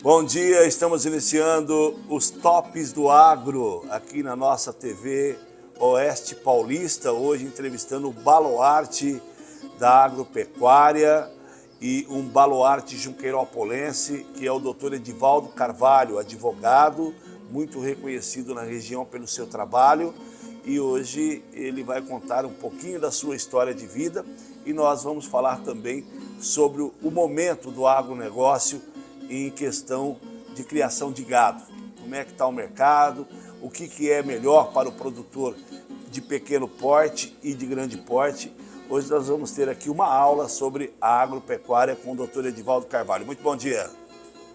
Bom dia, estamos iniciando os Tops do Agro aqui na nossa TV Oeste Paulista, hoje entrevistando o baluarte da agropecuária e um baluarte junqueiropolense, que é o Dr. Edivaldo Carvalho, advogado, muito reconhecido na região pelo seu trabalho, e hoje ele vai contar um pouquinho da sua história de vida e nós vamos falar também sobre o momento do agronegócio em questão de criação de gado. Como é que está o mercado, o que é melhor para o produtor de pequeno porte e de grande porte. Hoje nós vamos ter aqui uma aula sobre a agropecuária com o Dr. Edivaldo Carvalho. Muito bom dia.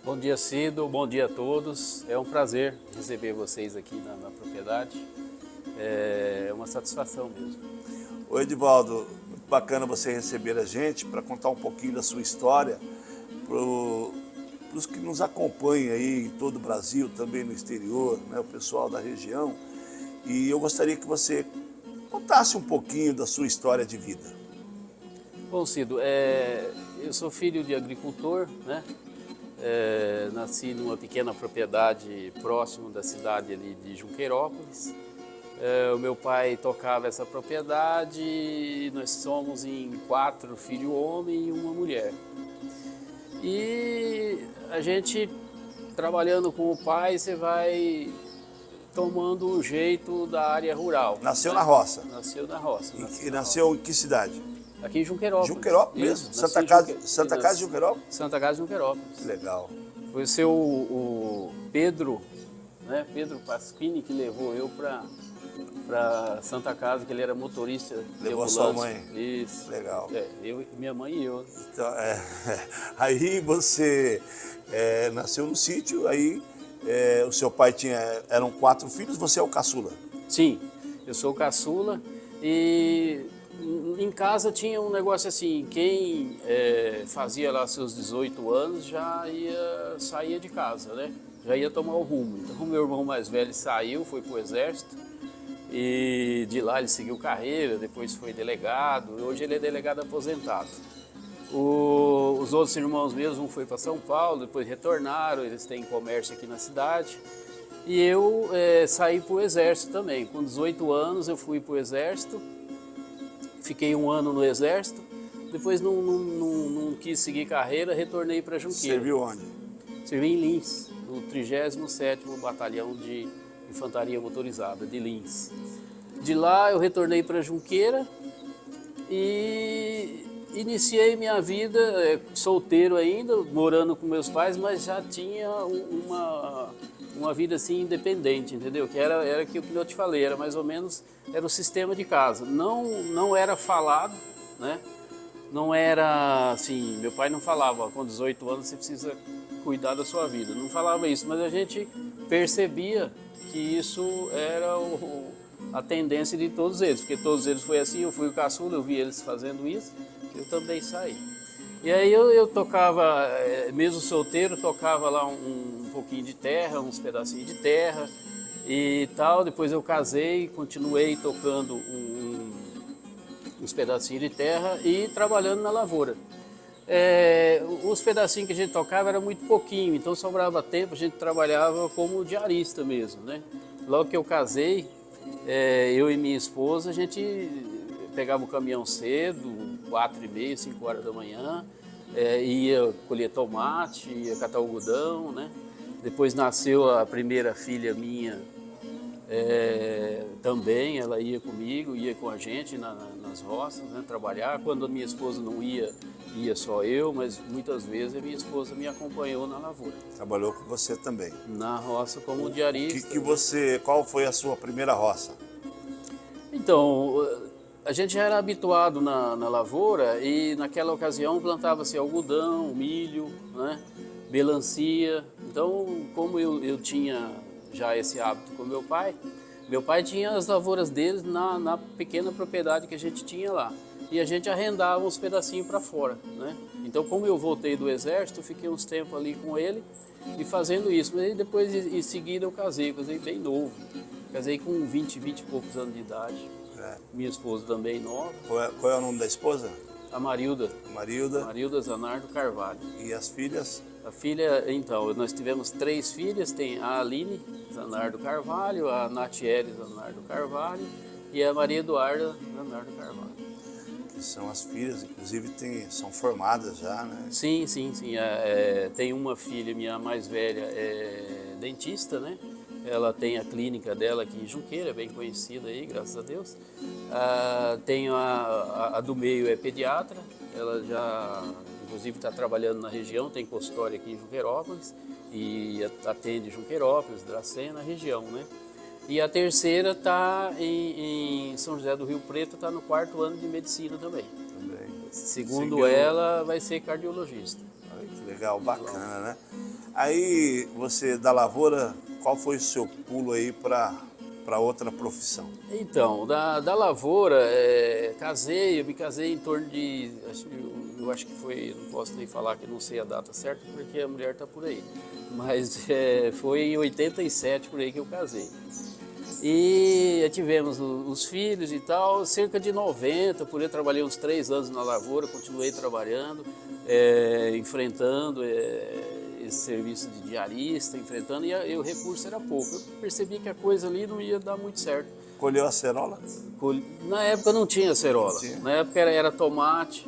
Bom dia, Cido. Bom dia a todos. É um prazer receber vocês aqui na propriedade. É uma satisfação mesmo. Oi, Edivaldo. Muito bacana você receber a gente para contar um pouquinho da sua história para os que nos acompanham aí em todo o Brasil, também no exterior, né, o pessoal da região. E eu gostaria que você contasse um pouquinho da sua história de vida. Bom, Cido, eu sou filho de agricultor, né? Nasci numa pequena propriedade próximo da cidade ali de Junqueirópolis. O meu pai tocava essa propriedade e nós somos em 4 filhos homens e uma mulher. E a gente, trabalhando com o pai, você vai tomando o jeito da área rural. Nasceu na roça? Nasceu na roça. E nasceu em que cidade? Aqui em Junqueirópolis. Junqueirópolis mesmo? Isso, Santa Casa de Junqueirópolis? Santa Casa de Junqueirópolis. Que legal. Foi o Pedro, né? Pedro Pasquini, que levou eu para Santa Casa, que ele era motorista de Levou ambulância. Sua mãe? Isso. Legal. Minha mãe e eu. Então, aí você nasceu no sítio, aí o seu pai eram 4 filhos, você é o caçula? Sim, eu sou o caçula e em casa tinha um negócio assim, quem fazia lá seus 18 anos já saía de casa, né? Já ia tomar o rumo. Então o meu irmão mais velho saiu, foi para o exército e de lá ele seguiu carreira, depois foi delegado, hoje ele é delegado aposentado. Os outros irmãos mesmo, um foi para São Paulo, depois retornaram, eles têm comércio aqui na cidade. E eu saí para o exército também. Com 18 anos eu fui para o exército, fiquei 1 ano no exército, depois não quis seguir carreira, retornei para Junqueira. Serviu onde? Servi em Lins, no 37º Batalhão de Infantaria Motorizada de Lins. De lá eu retornei para Junqueira e iniciei minha vida solteiro ainda, morando com meus pais, mas já tinha uma vida assim independente, entendeu? Que era aquilo que eu te falei, era mais ou menos era o sistema de casa. Não era falado, né? Não era assim, meu pai não falava, com 18 anos você precisa cuidar da sua vida. Não falava isso, mas a gente percebia que isso era a tendência de todos eles, porque todos eles foi assim, eu fui o caçula, eu vi eles fazendo isso, eu também saí. E aí eu tocava, mesmo solteiro, tocava lá um pouquinho de terra, uns pedacinhos de terra e tal. Depois eu casei, continuei tocando uns pedacinhos de terra e trabalhando na lavoura. Os pedacinhos que a gente tocava era muito pouquinho, então sobrava tempo, a gente trabalhava como diarista mesmo, né? Logo que eu casei, eu e minha esposa, a gente pegava o caminhão cedo, 4h30, 5 horas da manhã, ia colher tomate, ia catar algodão, né? Depois nasceu a primeira filha minha, também, ela ia comigo, ia com a gente nas roças, né, trabalhar. Quando a minha esposa não ia só eu, mas muitas vezes a minha esposa me acompanhou na lavoura. Trabalhou com você também? Na roça como diarista. Qual foi a sua primeira roça? Então, a gente já era habituado na lavoura e naquela ocasião plantava-se algodão, milho, né, melancia. Então, como eu tinha já esse hábito com meu pai tinha as lavouras dele na pequena propriedade que a gente tinha lá. E a gente arrendava uns pedacinhos para fora, né? Então, como eu voltei do exército, fiquei uns tempos ali com ele e fazendo isso. Mas aí depois, em seguida, eu casei bem novo. Casei com 20 e poucos anos de idade. Minha esposa também nova. Qual é o nome da esposa? A Marilda. Marilda. Marilda Zanardo Carvalho. E as filhas? A filha, então, nós tivemos 3 filhas, tem a Aline Zanardo Carvalho, a Natiele Zanardo Carvalho e a Maria Eduarda Zanardo Carvalho. Que são as filhas, inclusive são formadas já, né? Sim. Tem uma filha, minha mais velha, é dentista, né? Ela tem a clínica dela aqui em Junqueira, bem conhecida aí, graças a Deus. Tenho a do meio é pediatra, ela já, inclusive, está trabalhando na região, tem consultório aqui em Junqueirópolis e atende Junqueirópolis, Dracena, na região, né? E a terceira está em São José do Rio Preto, está no 4º ano de medicina também. Segundo ela, vai ser cardiologista. Olha que legal, bacana, né? Aí você, da lavoura, qual foi o seu pulo aí para outra profissão? Então, da lavoura, eu me casei em torno de, eu acho que foi, não posso nem falar que não sei a data certa, porque a mulher está por aí, mas foi em 87 por aí que eu casei. E tivemos os filhos e tal, cerca de 90, por aí eu trabalhei uns 3 anos na lavoura, continuei trabalhando, enfrentando esse serviço de diarista, enfrentando, e o recurso era pouco. Eu percebi que a coisa ali não ia dar muito certo. Colheu a acerola? Na época não tinha acerola, na época era tomate,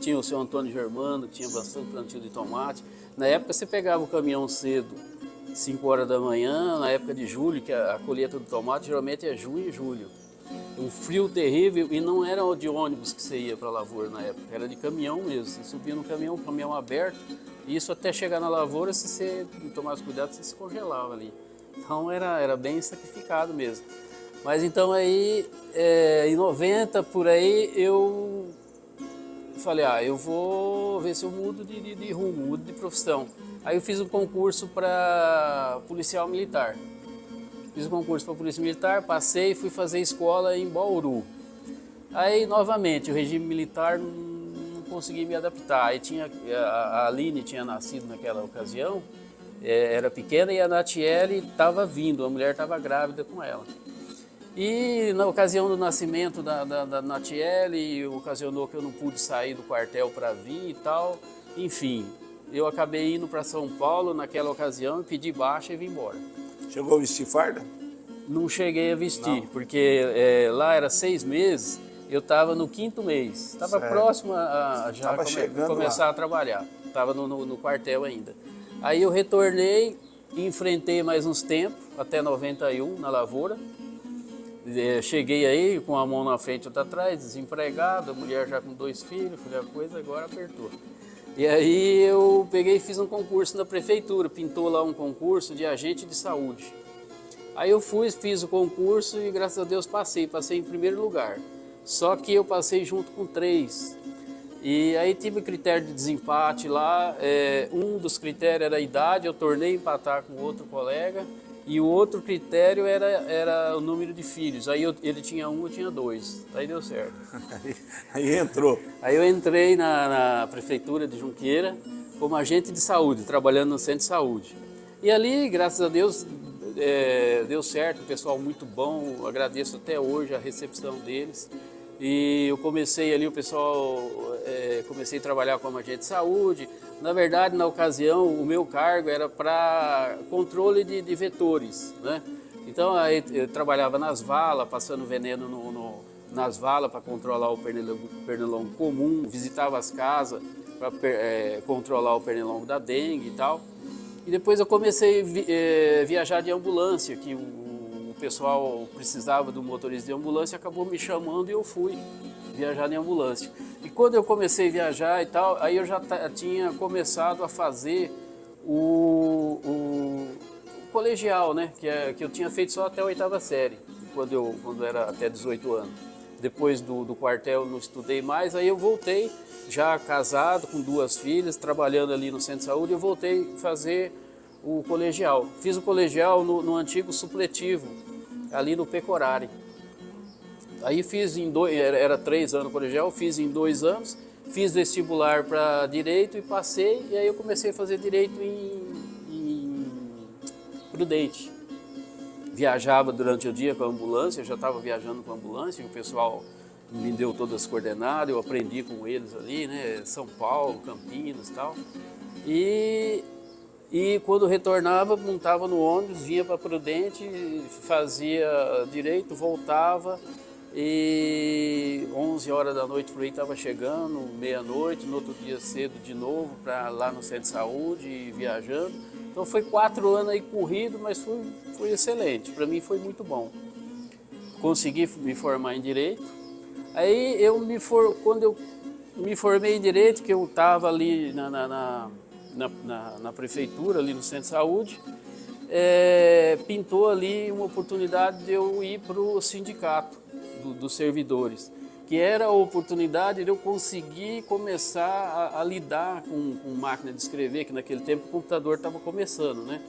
tinha o seu Antônio Germano, que tinha bastante plantio de tomate. Na época você pegava o caminhão cedo, 5 horas da manhã, na época de julho, que a colheita do tomate geralmente é junho e julho. Um frio terrível, e não era de ônibus que você ia para a lavoura na época, era de caminhão mesmo. Você subia no caminhão aberto, e isso até chegar na lavoura, se você não tomasse cuidado, você se congelava ali. Então era bem sacrificado mesmo. Mas então aí, em 90 por aí, eu falei, eu vou ver se eu mudo de rumo, mudo de profissão. Aí eu fiz um concurso para policial militar. Fiz um concurso para polícia militar, passei e fui fazer escola em Bauru. Aí, novamente, o regime militar não consegui me adaptar. Aí a Aline tinha nascido naquela ocasião, era pequena, e a Natiele estava vindo, a mulher estava grávida com ela. E na ocasião do nascimento da Natiele, ocasionou que eu não pude sair do quartel para vir e tal. Enfim, eu acabei indo para São Paulo naquela ocasião e pedi baixa e vim embora. Chegou a vestir farda? Não cheguei a vestir, porque lá era 6 meses, eu estava no 5º mês. Estava próximo a já começar a trabalhar. Estava no quartel ainda. Aí eu retornei, enfrentei mais uns tempos, até 91, na lavoura. Cheguei aí com a mão na frente e outra atrás, desempregado, a mulher já com 2 filhos, falei, a coisa agora apertou. E aí eu peguei e fiz um concurso na prefeitura, pintou lá um concurso de agente de saúde. Aí eu fiz o concurso e graças a Deus passei em primeiro lugar. Só que eu passei junto com 3. E aí tive critério de desempate lá, um dos critérios era a idade, eu tornei empatar com outro colega. E o outro critério era o número de filhos. Aí ele tinha 1, eu tinha 2. Aí deu certo. Aí entrou. Aí eu entrei na prefeitura de Junqueira como agente de saúde, trabalhando no centro de saúde. E ali, graças a Deus, deu certo, o pessoal muito bom, agradeço até hoje a recepção deles. E eu comecei ali, comecei a trabalhar como agente de saúde. Na verdade, na ocasião, o meu cargo era para controle de vetores, né? Então, aí eu trabalhava nas valas, passando veneno nas valas para controlar o pernilongo comum, visitava as casas para controlar o pernilongo da dengue e tal. E depois eu comecei a viajar de ambulância, que o pessoal precisava do motorista de ambulância, acabou me chamando e eu fui viajar em ambulância. E quando eu comecei a viajar e tal, aí eu já tinha começado a fazer o colegial, né? Que eu tinha feito só até a 8ª série, quando era até 18 anos. Depois do quartel eu não estudei mais, aí eu voltei, já casado, com 2 filhas, trabalhando ali no centro de saúde, eu voltei a fazer o colegial. Fiz o colegial no antigo supletivo, ali no Pecorari. Aí fiz era 3 anos o colegial, fiz em 2 anos, fiz vestibular para Direito e passei, e aí eu comecei a fazer Direito em Prudente. Viajava durante o dia com a ambulância, eu já estava viajando com a ambulância, o pessoal me deu todas as coordenadas, eu aprendi com eles ali, né, São Paulo, Campinas e tal. E E quando retornava, montava no ônibus, vinha para Prudente, fazia direito, voltava e 11 horas da noite por aí estava chegando, meia-noite, no outro dia cedo de novo, para lá no centro de saúde e viajando. Então foi 4 anos aí corrido, mas foi excelente, para mim foi muito bom. Consegui me formar em Direito. Aí quando eu me formei em Direito, que eu estava ali na prefeitura, ali no centro de saúde, pintou ali uma oportunidade de eu ir para o sindicato dos servidores, que era a oportunidade de eu conseguir começar a lidar com máquina de escrever, que naquele tempo o computador estava começando, né?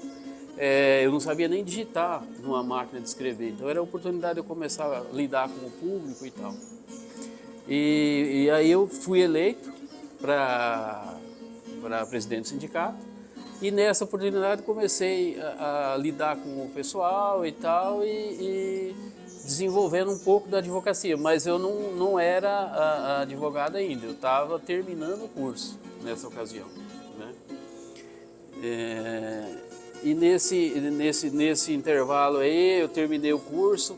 Eu não sabia nem digitar numa máquina de escrever, então era a oportunidade de eu começar a lidar com o público e tal. E aí eu fui eleito para presidente do sindicato e nessa oportunidade comecei a lidar com o pessoal e tal e desenvolvendo um pouco da advocacia, mas eu não era advogado ainda, eu estava terminando o curso nessa ocasião, né? E nesse intervalo aí eu terminei o curso,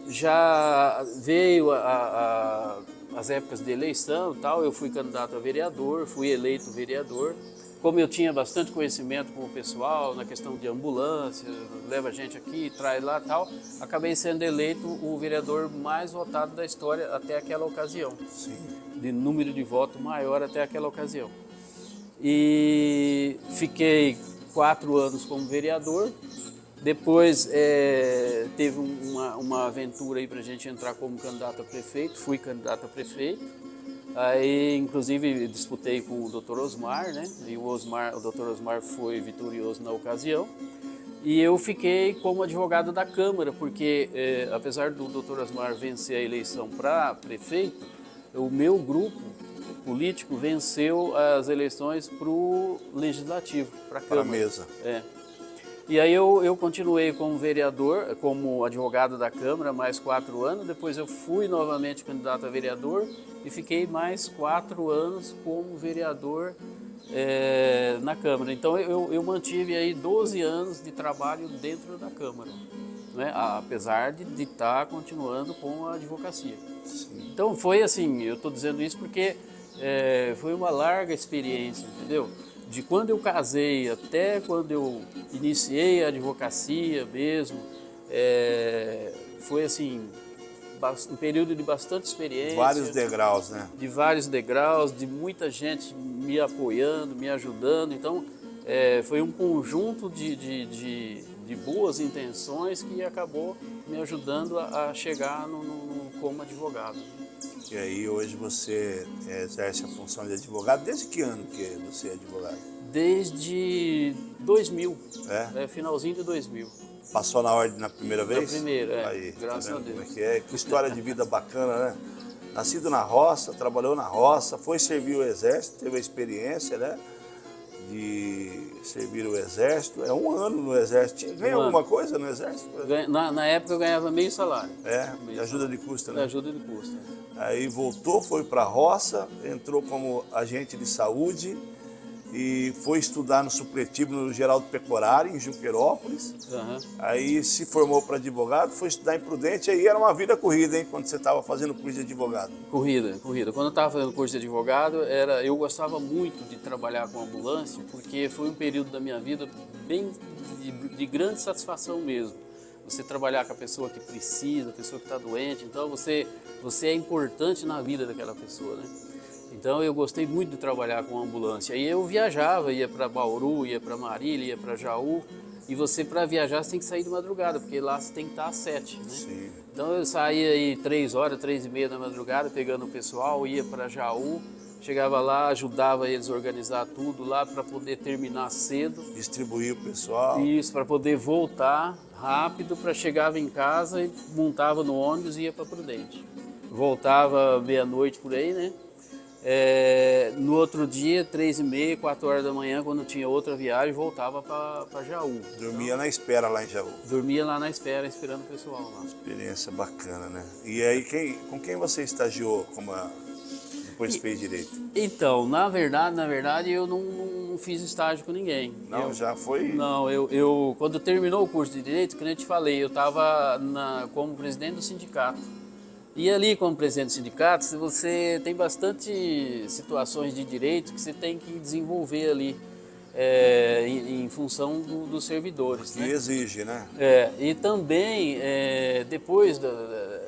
já veio as épocas de eleição e tal, eu fui candidato a vereador, fui eleito vereador. Como eu tinha bastante conhecimento com o pessoal na questão de ambulância, leva gente aqui, traz lá e tal, acabei sendo eleito o vereador mais votado da história até aquela ocasião. Sim. De número de voto maior até aquela ocasião. E fiquei 4 anos como vereador. Depois teve uma aventura aí para a gente entrar como candidato a prefeito, fui candidato a prefeito. Aí, inclusive, disputei com o Dr. Osmar, né? E o Dr. Osmar foi vitorioso na ocasião. E eu fiquei como advogado da Câmara, porque apesar do Dr. Osmar vencer a eleição para prefeito, o meu grupo político venceu as eleições para o Legislativo, para a Câmara. Para a mesa. E aí eu continuei como vereador, como advogado da Câmara, mais 4 anos. Depois eu fui novamente candidato a vereador e fiquei mais 4 anos como vereador na Câmara. Então eu mantive aí 12 anos de trabalho dentro da Câmara, né? Apesar de estar continuando com a advocacia. Sim. Então foi assim, eu estou dizendo isso porque foi uma larga experiência, entendeu? De quando eu casei até quando eu iniciei a advocacia mesmo, foi assim, um período de bastante experiência. Vários degraus, né? De vários degraus, de muita gente me apoiando, me ajudando. Então, foi um conjunto de boas intenções que acabou me ajudando a chegar como advogado. E aí hoje você exerce a função de advogado. Desde que ano que você é advogado? Desde 2000, finalzinho de 2000. Passou na ordem na primeira vez? Na primeira, aí, graças a Deus. Como é que é? Que história de vida bacana, né? Nascido na roça, trabalhou na roça, foi servir o exército, teve a experiência, né? De servir o exército. 1 ano no exército. Ganhou alguma coisa no exército? Na época eu ganhava meio salário. De ajuda de custo, né? De ajuda de custo. Aí voltou, foi para a roça, entrou como agente de saúde e foi estudar no supletivo no Geraldo Pecorari, em Junqueirópolis. Uhum. Aí se formou para advogado, foi estudar em Prudente, aí era uma vida corrida, hein, quando você estava fazendo curso de advogado. Corrida. Quando eu estava fazendo curso de advogado, eu gostava muito de trabalhar com ambulância, porque foi um período da minha vida bem de grande satisfação mesmo. Você trabalhar com a pessoa que precisa, a pessoa que está doente, então você é importante na vida daquela pessoa, né? Então eu gostei muito de trabalhar com ambulância. Aí eu viajava, ia para Bauru, ia para Marília, ia para Jaú. E você, para viajar, você tem que sair de madrugada, porque lá você tem que estar às 7, né? Sim. Então eu saía aí 3 horas, 3h30 da madrugada, pegando o pessoal, ia para Jaú. Chegava lá, ajudava eles a organizar tudo lá para poder terminar cedo. Distribuir o pessoal. Isso, para poder voltar rápido, para chegava em casa e montava no ônibus e ia para Prudente. Voltava meia-noite por aí, né? No outro dia, 3h30, 4 horas da manhã, quando tinha outra viagem, voltava para Jaú. Dormia na espera lá em Jaú. Dormia lá na espera, esperando o pessoal lá. Experiência bacana, né? E aí, com quem você estagiou depois fez direito? Então, na verdade, eu não não fiz estágio com ninguém. Não, já foi? Não, eu quando terminou o curso de Direito, como eu te falei, eu estava como presidente do sindicato. E ali, como presidente do sindicato, você tem bastante situações de direito que você tem que desenvolver ali em função dos servidores. Que né? exige, né? E também, depois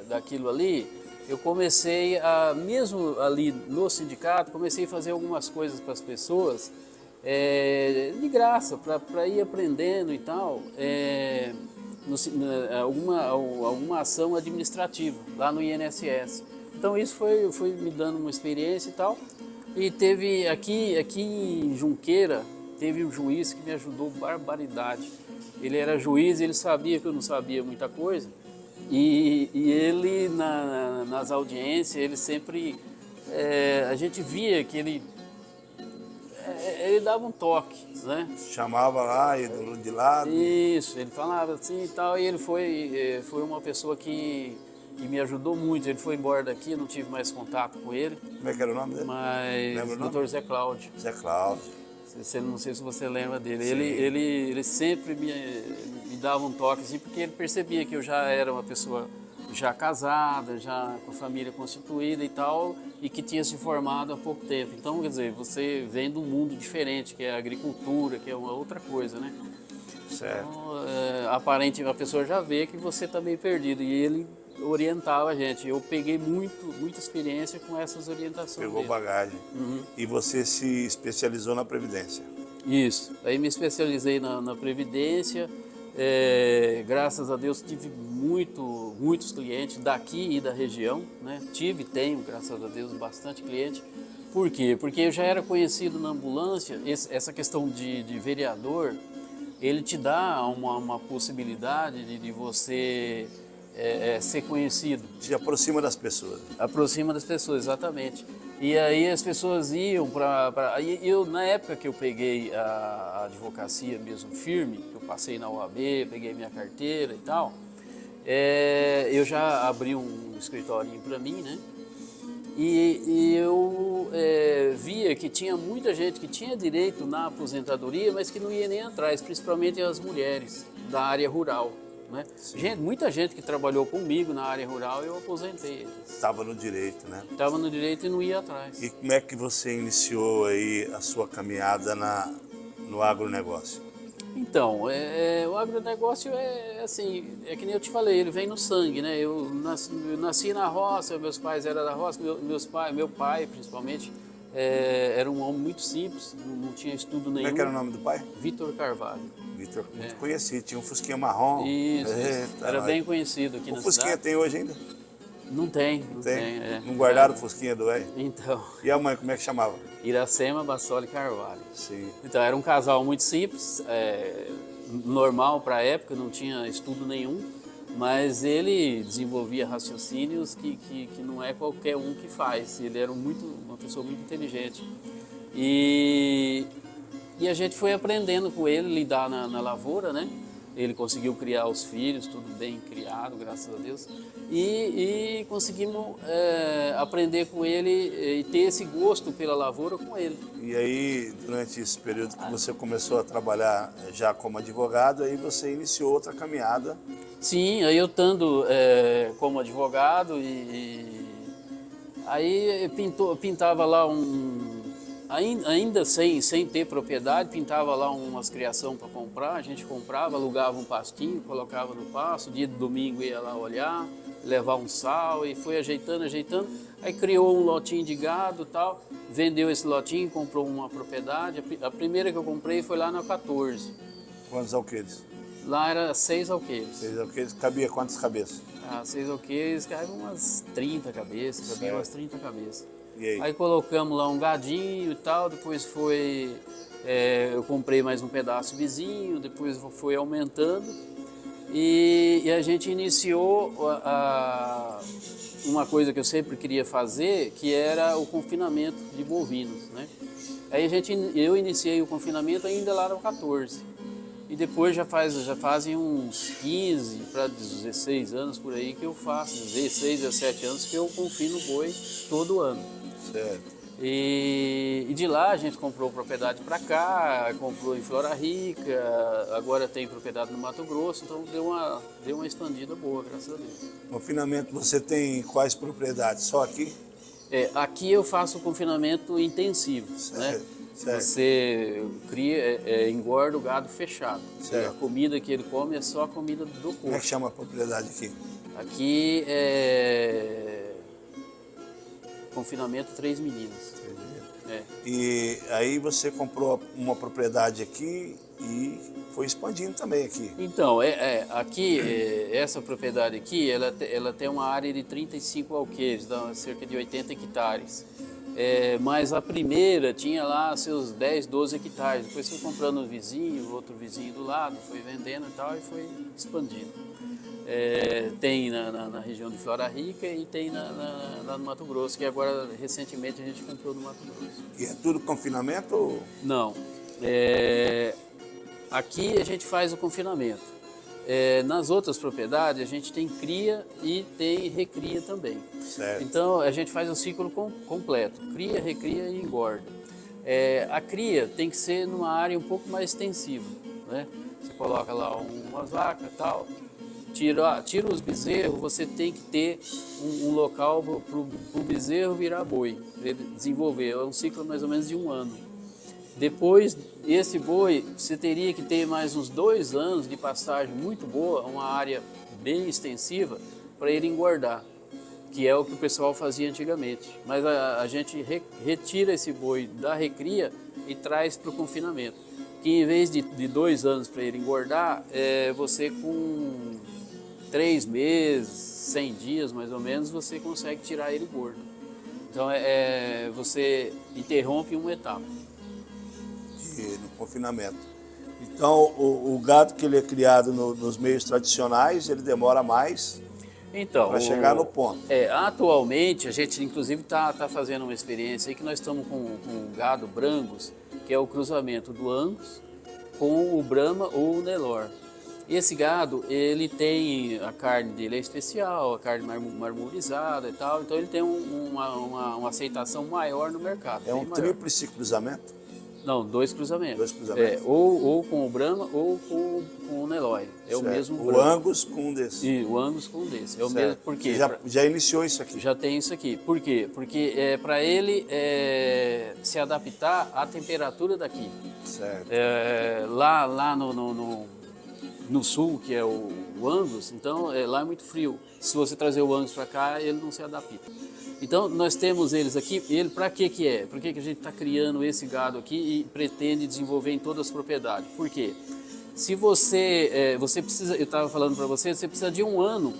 daquilo ali, eu comecei mesmo ali no sindicato, comecei a fazer algumas coisas para as pessoas de graça, para ir aprendendo e tal. Alguma ação administrativa lá no INSS. Então isso foi me dando uma experiência e tal. E teve aqui em Junqueira, teve um juiz que me ajudou barbaridade. Ele era juiz, ele sabia que eu não sabia muita coisa. E ele nas audiências, ele sempre, a gente via que ele dava um toque, né? Chamava lá e de lado. Isso, ele falava assim e tal, e ele foi uma pessoa que me ajudou muito. Ele foi embora daqui, não tive mais contato com ele. Como é que era o nome dele? Mas Lembra o nome? Dr. Zé Cláudio. Zé Cláudio. Não sei se você lembra dele. Sim. Ele sempre me dava um toque, assim, porque ele percebia que eu já era uma pessoa já casada, já com família constituída e tal, e que tinha se formado há pouco tempo. Então, quer dizer, você vem de um mundo diferente, que é a agricultura, que é uma outra coisa, né? Certo. Então, aparentemente, a pessoa já vê que você está meio perdido, e ele orientava a gente. Eu peguei muita experiência com essas orientações. Pegou dele. bagagem. Uhum. E você se especializou na Previdência. Isso. Aí me especializei na Previdência. Graças a Deus tive muitos clientes daqui e da região, né? Tenho, graças a Deus, bastante cliente. Por quê? Porque eu já era conhecido na ambulância. Essa questão de vereador, ele te dá uma possibilidade de você ser conhecido. Se aproxima das pessoas. Aproxima das pessoas, exatamente. E aí as pessoas iam para... Eu, na época que eu peguei a advocacia mesmo firme, que eu passei na OAB, peguei minha carteira e tal, eu já abri um escritorinho para mim, né? E eu via que tinha muita gente que tinha direito na aposentadoria, mas que não ia nem atrás, principalmente as mulheres da área rural. Né? Muita gente que trabalhou comigo na área rural, eu aposentei. Estava no direito, né? Estava no direito e não ia atrás. E como é que você iniciou aí a sua caminhada no agronegócio? Então, o agronegócio assim, é que nem eu te falei, ele vem no sangue, né? Eu nasci na roça, meus pais eram da roça, meu pai principalmente, era um homem muito simples, não tinha estudo nenhum. Como é que era o nome do pai? Vitor Carvalho. Vitor, muito conhecido, tinha um Fusquinha marrom. Isso, Eita, era bem conhecido aqui na cidade. O Fusquinha tem hoje ainda? Não tem. Não guardaram o Fusquinha do velho? Então. E a mãe, como é que chamava? Iracema Bassoli Carvalho. Sim. Então, era um casal muito simples, normal para a época, não tinha estudo nenhum, mas ele desenvolvia raciocínios que não é qualquer um que faz. Ele era uma pessoa muito inteligente. E a gente foi aprendendo com ele, lidar na lavoura, né? Ele conseguiu criar os filhos, tudo bem criado, graças a Deus. E conseguimos aprender com ele e ter esse gosto pela lavoura com ele. E aí, durante esse período que você começou a trabalhar já como advogado, aí você iniciou outra caminhada. Sim, aí eu estando como advogado aí pintava lá ainda sem ter propriedade, pintava lá umas criação para comprar, a gente comprava, alugava um pastinho, colocava no pasto, dia de domingo ia lá olhar, levar um sal e foi ajeitando, aí criou um lotinho de gado e tal, vendeu esse lotinho, comprou uma propriedade, a primeira que eu comprei foi lá na 14. Quantos alqueires? Lá era 6 alqueires. 6 alqueires, cabia quantas cabeças? 6 alqueires, caíam umas 30 cabeças, cabia umas 30 cabeças. E aí? Aí colocamos lá um gadinho e tal, depois eu comprei mais um pedaço vizinho, depois foi aumentando e a gente iniciou uma coisa que eu sempre queria fazer, que era o confinamento de bovinos, né? Aí eu iniciei o confinamento ainda lá no 14 e depois já fazem uns 15 para 16 anos por aí que eu faço, 16, 17 anos que eu confino boi todo ano. Certo. E de lá a gente comprou propriedade para cá, comprou em Flora Rica, agora tem propriedade no Mato Grosso, então deu uma expandida boa, graças a Deus. Confinamento, você tem quais propriedades? Só aqui? Aqui eu faço confinamento intensivo, né? Certo. Você cria, engorda o gado fechado. Certo. A comida que ele come é só a comida do porco. Como é que chama a propriedade aqui? Aqui é confinamento Três Meninas. E aí você comprou uma propriedade aqui e foi expandindo também aqui. Então, aqui, essa propriedade aqui, ela tem uma área de 35 alqueires, dá cerca de 80 hectares. Mas a primeira tinha lá seus 10, 12 hectares. Depois foi comprando um vizinho, outro vizinho do lado, foi vendendo e tal, e foi expandindo. Tem na região de Flora Rica e tem lá no Mato Grosso, que agora, recentemente, a gente comprou no Mato Grosso. E é tudo confinamento? Ou... Não. Aqui a gente faz o confinamento. Nas outras propriedades, a gente tem cria e tem recria também. Certo. Então, a gente faz o ciclo completo. Cria, recria e engorda. A cria tem que ser numa área um pouco mais extensiva, né? Você coloca lá umas vacas e tal, tira os bezerros, você tem que ter um local para o bezerro virar boi, para ele desenvolver. É um ciclo mais ou menos de 1 ano. Depois, esse boi, você teria que ter mais uns 2 anos de pastagem muito boa, uma área bem extensiva, para ele engordar, que é o que o pessoal fazia antigamente. Mas a gente retira esse boi da recria e traz para o confinamento. Que em vez de 2 anos para ele engordar, você com 3 meses, 100 dias mais ou menos, você consegue tirar ele gordo. Então você interrompe uma etapa. No confinamento. Então, o gado que ele é criado nos meios tradicionais, ele demora mais para chegar no ponto. Atualmente, a gente inclusive está fazendo uma experiência aí que nós estamos com gado Brangus, que é o cruzamento do Angus com o Brahma ou o Nelore. Esse gado, ele tem, a carne dele é especial, a carne marmorizada e tal, então ele tem uma aceitação maior no mercado. É um tríplice cruzamento? Não, 2 cruzamentos. 2 cruzamentos. Ou com o Brahma ou com o Nelore. É o mesmo. O Angus com um desses. E o Angus com um desses. É o mesmo. Por quê? Já iniciou isso aqui? Já tem isso aqui. Por quê? Porque para ele se adaptar à temperatura daqui. Certo. Lá no sul, que é o Angus, então lá é muito frio. Se você trazer o Angus para cá, ele não se adapta. Então, nós temos eles aqui, para que é? Por que a gente está criando esse gado aqui e pretende desenvolver em todas as propriedades? Por quê? Se você precisa, eu estava falando para você precisa de 1 ano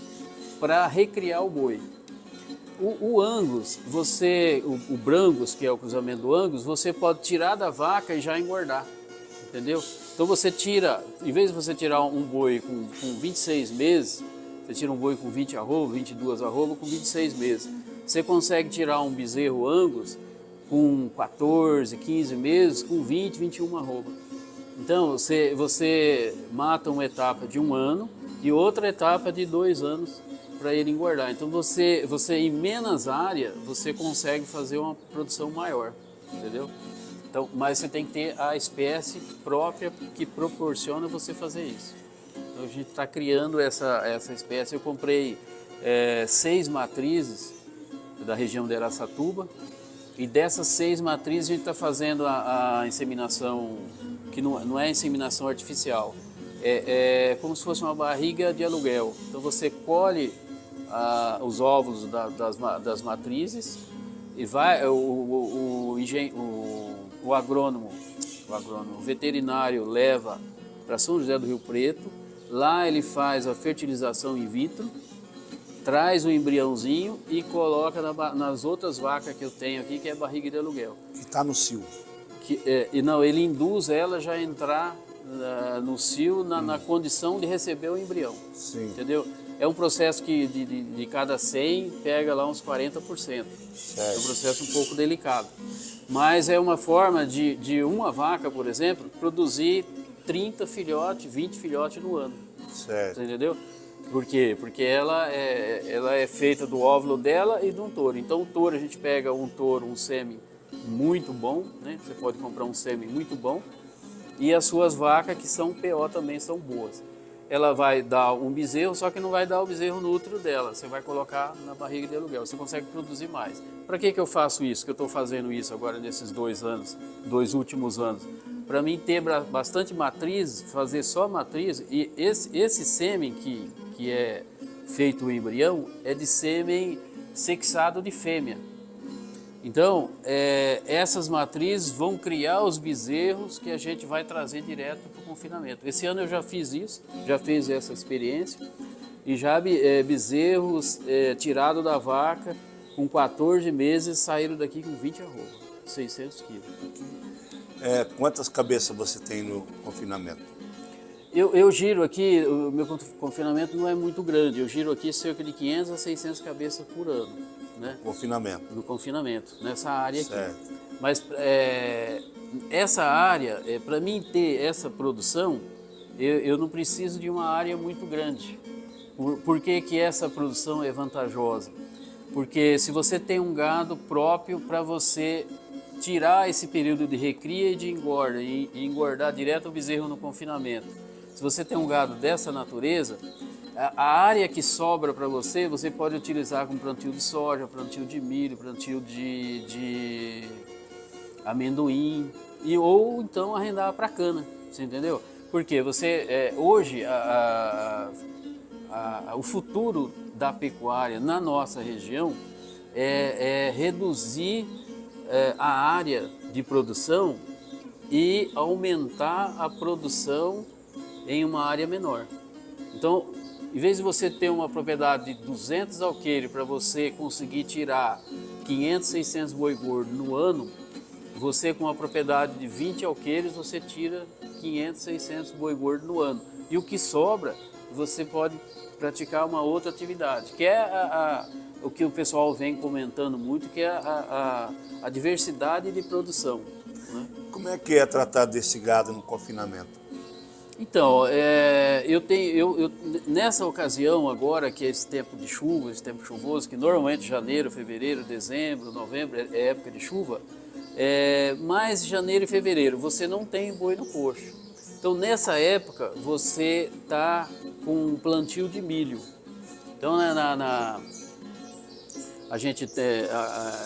para recriar o boi. O Angus, o Brangus, que é o cruzamento do Angus, você pode tirar da vaca e já engordar, entendeu? Então você tira, em vez de você tirar um boi com 26 meses, você tira um boi com 20 arrobas, 22 arrobas com 26 meses. Você consegue tirar um bezerro Angus com 14, 15 meses, com 20, 21 arrobas. Então, você mata uma etapa de 1 ano e outra etapa de 2 anos para ele engordar. Então, você em menos área, você consegue fazer uma produção maior, entendeu? Então, mas você tem que ter a espécie própria que proporciona você fazer isso. Então, a gente está criando essa espécie. Eu comprei 6 matrizes da região de Araçatuba, e dessas 6 matrizes a gente está fazendo a inseminação, que não é inseminação artificial, é como se fosse uma barriga de aluguel. Então você colhe os óvulos das matrizes e vai o agrônomo, o veterinário leva para São José do Rio Preto, lá ele faz a fertilização in vitro, traz o embriãozinho e coloca nas outras vacas que eu tenho aqui, que é barriga de aluguel. Que está no cio. Ele induz ela já a entrar no cio na condição de receber o embrião. Sim. Entendeu? É um processo que de cada 100 pega lá uns 40%. Certo. É um processo um pouco delicado. Mas é uma forma de uma vaca, por exemplo, produzir 30 filhotes, 20 filhotes no ano. Certo. Você entendeu? Por quê? Porque ela é feita do óvulo dela e de um touro. Então o touro, a gente pega um touro, um sêmen muito bom, né? Você pode comprar um sêmen muito bom. E as suas vacas que são PO também são boas. Ela vai dar um bezerro, só que não vai dar o bezerro no útero dela. Você vai colocar na barriga de aluguel, você consegue produzir mais. Para que eu faço isso? Que eu estou fazendo isso agora nesses 2 anos, 2 últimos anos? Para mim ter bastante matriz, fazer só matriz, e esse sêmen que é feito o embrião é de sêmen sexado de fêmea. Então, essas matrizes vão criar os bezerros que a gente vai trazer direto para o confinamento. Esse ano eu já fiz isso, já fiz essa experiência, e já bezerros tirados da vaca com 14 meses saíram daqui com 20 arroba, 600 quilos. Quantas cabeças você tem no confinamento? Eu giro aqui, o meu confinamento não é muito grande, eu giro aqui cerca de 500 a 600 cabeças por ano. Né? Confinamento. No confinamento, nessa área certo. aqui. Mas essa área, para mim ter essa produção, eu não preciso de uma área muito grande. Por que essa produção é vantajosa? Porque se você tem um gado próprio para você tirar esse período de recria e de engorda, e engordar direto o bezerro no confinamento, se você tem um gado dessa natureza, a área que sobra para você, você pode utilizar com plantio de soja, plantio de milho, plantio de amendoim, ou então arrendar para cana, você entendeu? Porque você, hoje, o futuro da pecuária na nossa região é reduzir a área de produção e aumentar a produção em uma área menor. Então, em vez de você ter uma propriedade de 200 alqueires para você conseguir tirar 500, 600 boi gordo no ano, você com uma propriedade de 20 alqueires, você tira 500, 600 boi gordo no ano. E o que sobra, você pode praticar uma outra atividade, que é o que o pessoal vem comentando muito, que é a diversidade de produção. Né? Como é que é tratado desse gado no confinamento? Então, nessa ocasião agora, que é esse tempo de chuva, esse tempo chuvoso, que normalmente janeiro, fevereiro, dezembro, novembro é época de chuva, mas janeiro e fevereiro você não tem boi no coxo. Então, nessa época, você está com um plantio de milho. Então, a gente,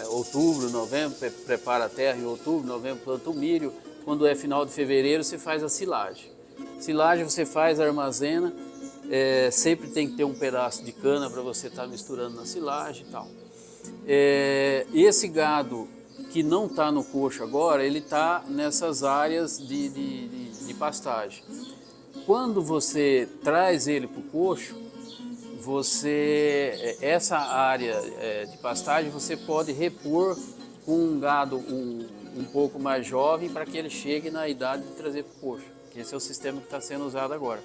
outubro, novembro, prepara a terra, em outubro, novembro, planta o milho. Quando é final de fevereiro, você faz a silagem. Silagem você faz, armazena, sempre tem que ter um pedaço de cana para você estar misturando na silagem e tal. Esse gado que não está no coxo agora, ele está nessas áreas de pastagem. Quando você traz ele para o coxo, essa área de pastagem você pode repor com um gado um pouco mais jovem para que ele chegue na idade de trazer para o coxo. Esse é o sistema que está sendo usado agora.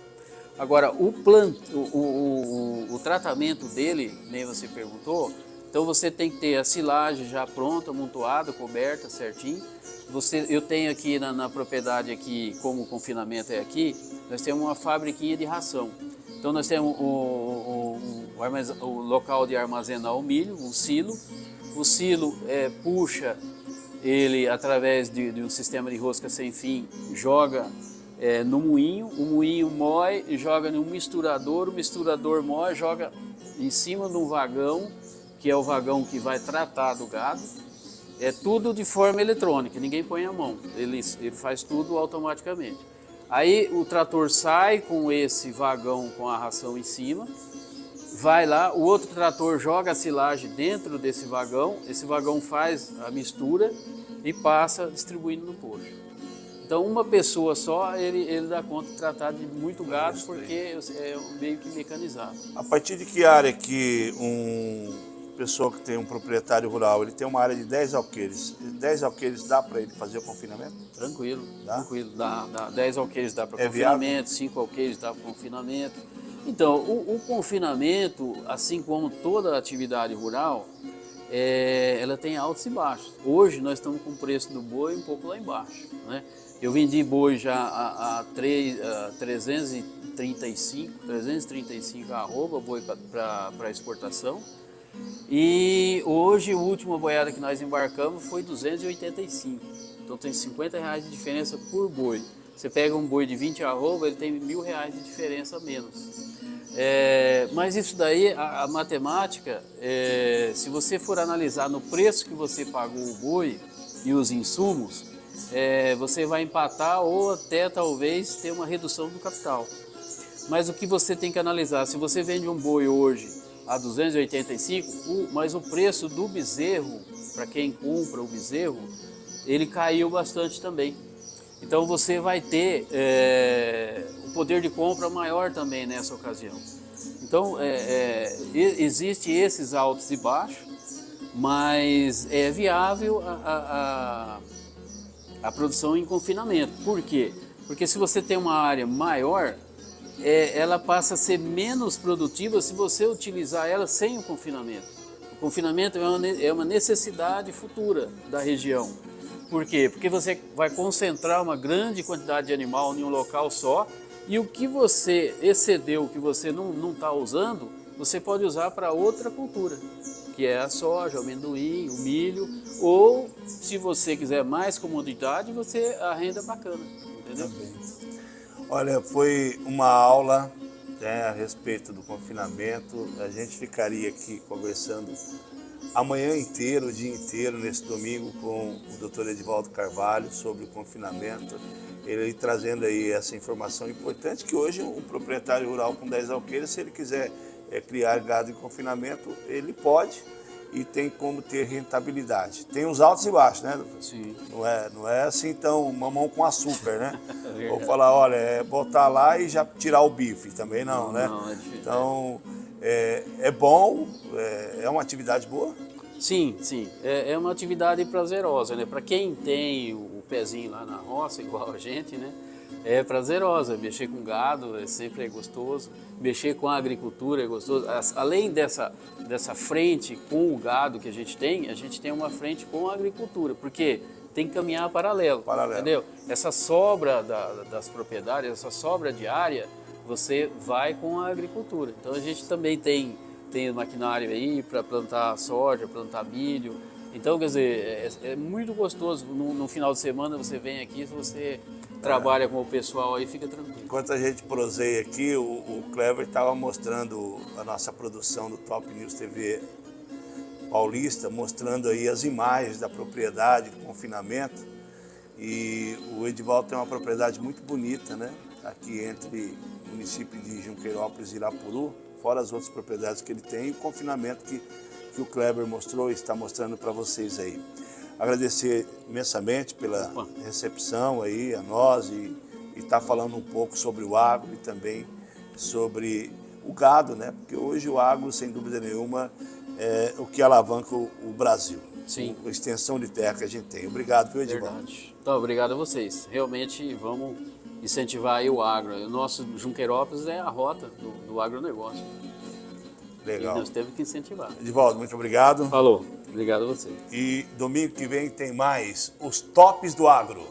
Agora, o tratamento dele, nem você perguntou, então você tem que ter a silagem já pronta, amontoada, coberta, certinho. Eu tenho aqui na propriedade, aqui, como o confinamento é aqui, nós temos uma fabriquinha de ração. Então nós temos o local de armazenar o milho, um silo. O silo puxa ele através de um sistema de rosca sem fim, joga no moinho, o moinho moe e joga no misturador, o misturador moe e joga em cima de um vagão, que é o vagão que vai tratar do gado. É tudo de forma eletrônica, ninguém põe a mão, ele faz tudo automaticamente. Aí o trator sai com esse vagão com a ração em cima, vai lá, o outro trator joga a silagem dentro desse vagão, esse vagão faz a mistura e passa distribuindo no coxo. Então uma pessoa só, ele dá conta de tratar de muito gado, porque é meio que mecanizado. A partir de que área que pessoa que tem um proprietário rural, ele tem uma área de 10 alqueires, 10 alqueires dá para ele fazer o confinamento? Tranquilo, dá? Tranquilo, dá 10 alqueires dá para viável? Confinamento, 5 alqueires dá para confinamento. Então, o confinamento, assim como toda atividade rural, ela tem altos e baixos. Hoje nós estamos com o preço do boi um pouco lá embaixo, né? Eu vendi boi já a 335 arroba, boi para exportação. E hoje, a última boiada que nós embarcamos foi 285. Então tem R$50 de diferença por boi. Você pega um boi de 20 arroba, ele tem R$1.000 de diferença a menos. Mas isso daí, a matemática, se você for analisar no preço que você pagou o boi e os insumos, você vai empatar ou até talvez ter uma redução do capital. Mas o que você tem que analisar, se você vende um boi hoje a 285, mas o preço do bezerro, para quem compra o bezerro, ele caiu bastante também. Então você vai ter o poder de compra maior também nessa ocasião. Então existe esses altos e baixos, mas é viável a produção em confinamento. Por quê? Porque se você tem uma área maior, ela passa a ser menos produtiva se você utilizar ela sem o confinamento. O confinamento é uma necessidade futura da região. Por quê? Porque você vai concentrar uma grande quantidade de animal em um local só, e o que você excedeu, o que você não está usando, você pode usar para outra cultura, que é a soja, o amendoim, o milho, ou se você quiser mais comodidade, você arrenda bacana, entendeu? Também. Olha, foi uma aula, né, a respeito do confinamento. A gente ficaria aqui conversando amanhã inteiro, o dia inteiro, nesse domingo, com o Dr. Edivaldo Carvalho sobre o confinamento. Ele trazendo aí essa informação importante, que hoje um proprietário rural com 10 alqueires, se ele quiser criar gado em confinamento, ele pode e tem como ter rentabilidade. Tem os altos e baixos, né? Sim. Não é assim tão mamão com açúcar, né? Ou falar, olha, botar lá e já tirar o bife, também não, né? Não, é difícil. Então, é bom, é uma atividade boa? Sim, sim. É uma atividade prazerosa, né? Para quem tem o pezinho lá na roça, igual a gente, né? É prazerosa. Mexer com gado sempre é gostoso. Mexer com a agricultura é gostoso. Além dessa frente com o gado que a gente tem uma frente com a agricultura, porque tem que caminhar paralelo. Entendeu? Essa sobra das propriedades, essa sobra de área, você vai com a agricultura. Então a gente também tem maquinário aí para plantar soja, plantar milho. Então, quer dizer, é muito gostoso. No final de semana você vem aqui, você trabalha com o pessoal aí, fica tranquilo. Enquanto a gente proseia aqui, o Clever estava mostrando a nossa produção do Top News TV Paulista, mostrando aí as imagens da propriedade, do confinamento. E o Edivaldo tem uma propriedade muito bonita, né? Aqui entre o município de Junqueirópolis e Irapuru, fora as outras propriedades que ele tem, e o confinamento que o Kleber mostrou e está mostrando para vocês aí. Agradecer imensamente pela recepção aí a nós e estar falando um pouco sobre o agro e também sobre o gado, né? Porque hoje o agro, sem dúvida nenhuma, é o que alavanca o Brasil. Sim. A extensão de terra que a gente tem. Obrigado, viu, Edivaldo? Verdade. Então, obrigado a vocês. Realmente vamos incentivar aí o agro. O nosso Junqueirópolis é a rota do agronegócio. Legal. E nós temos que incentivar. Edivaldo, muito obrigado. Falou. Obrigado a você. E domingo que vem tem mais os tops do agro.